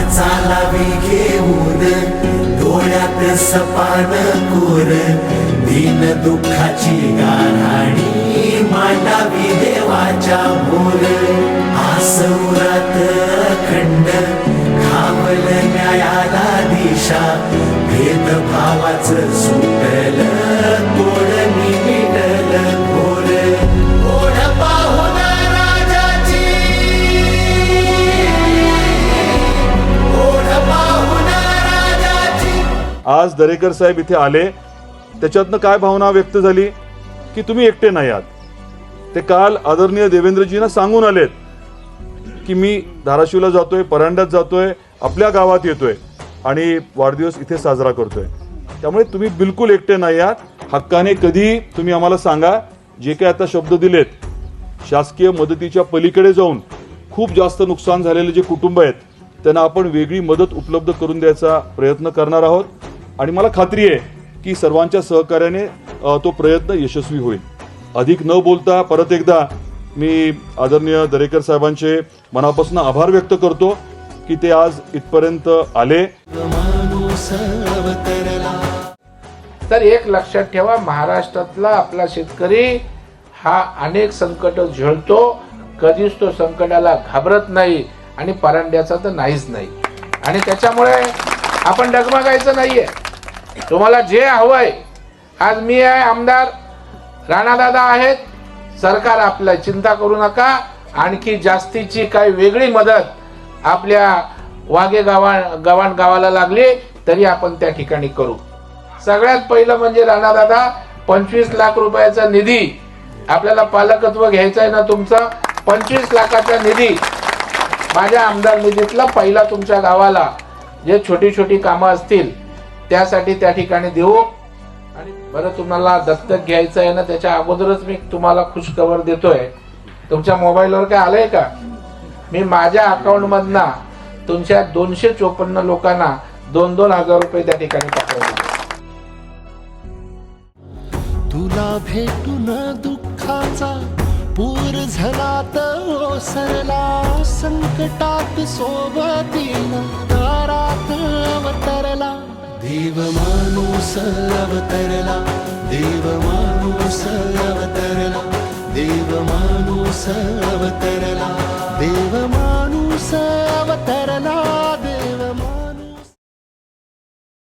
चालावी घेऊन डोळ्यात सपान कोर दीन दुःखाची गाऱ्हाणी मांडावी देवाच्या मोर आसुरात अखंड खावल न्यायाला दिशा भेदभावाचं सुटल तोडणी मिटल घोर ओढ पाहून राजाची ओढ पाहून राजाची। आज दरेकर साहेब इथे आले, त्याच्यातनं काय भावना व्यक्त झाली की तुम्ही एकटे नाही आहात। ते काल आदरणीय देवेंद्रजींना सांगून आलेत की मी धाराशिवला जातोय, परांड्यात जातोय, आपल्या गावात येतोय आणि वाढदिवस इथे साजरा करतोय। त्यामुळे तुम्ही बिलकुल एकटे नाही आहात। हक्काने कधी तुम्ही आम्हाला सांगा, जे काही आता शब्द दिलेत शासकीय मदतीच्या पलीकडे जाऊन खूप जास्त नुकसान झालेले जे कुटुंब आहेत त्यांना आपण वेगळी मदत उपलब्ध करून द्यायचा प्रयत्न करणार आहोत आणि मला खात्री आहे की सर्वांच्या सहकार्याने तो प्रयत्न यशस्वी होईल। अधिक न बोलता परत एकदा मी आदरणीय दरेकर साहेबांचे मनापासून आभार व्यक्त करतो की ते आज इथपर्यंत आले। तर एक लक्षात ठेवा, महाराष्ट्रातला आपला शेतकरी हा अनेक संकट झेलतो, कधीच तो संकटाला घाबरत नाही आणि परांड्याचा तर नाहीच नाही। आणि त्याच्यामुळे आपण डगमगायचं नाहीये। तुम्हाला जे हवंय, आज मी आहे, आमदार राणादादा आहेत, सरकार आपल्या चिंता करू नका। आणखी जास्तीची काही वेगळी मदत आपल्या वागे गावाला लागली तरी आपण त्या ठिकाणी करू। सगळ्यात पहिलं म्हणजे राणादादा 25 लाख रुपयाचा निधी आपल्याला पालकत्व घ्यायचं आहे ना, तुमचं 25 लाखाचा निधी माझ्या आमदार निधीतला पहिला तुमच्या गावाला जे छोटी छोटी कामं असतील त्यासाठी त्या ठिकाणी देऊ। आणि बरं, तुम्हाला दत्तक घ्यायचं आहे ना, त्याच्या अगोदरच मी तुम्हाला खुशखबर देतोय। तुमच्या मोबाईलवर काय आलंय का? मी माझ्या अकाउंट मधनं तुमच्या 254 लोकांना 2-2 हजार रुपये त्या ठिकाणी पाठवले। तुला भेटून दुःखाचा पूर झाला तर ओसरला, संकटात सोबतीला दारात अवतरला देव माणूस अवतरला, देव माणूस अवतरला, देव माणूस अवतरला, देव माणूस अवतरला।